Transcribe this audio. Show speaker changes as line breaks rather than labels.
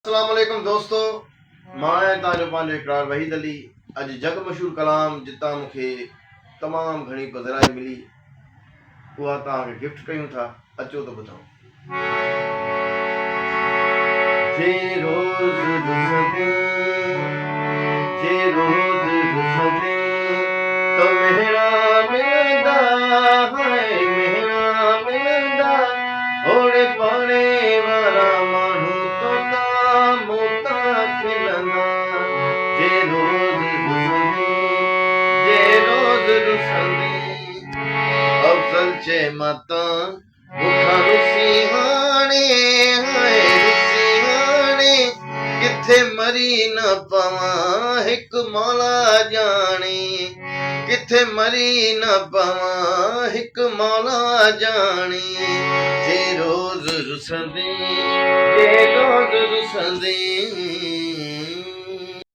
अस्सलामुअलैकुम दोस्तों, मैं ताजो पंहिंजो इकरार वहीद अली। अॼु जग मशहूर कलाम जितां मूंखे तमामु घणी पधराई मिली उहा तव्हांखे गिफ्ट कयूं था। अचो त ॿुधो। जे रोज़ रुसंदे तो मेरा मिलंदा हाय मेरा मिलंदा ओड़े पाणे वारा माण्हू तोता मोता खिलंदा। जे रोज़ रुसंदे अफ़ज़ल चए माता बुखा रुसी हाणे हाय रुसी हाणे किथे मरी न पवां हिकु मौला ॼाणे किथे मरी न पवां हिकु मौला ॼाणे। जे रोज़ रुसंदे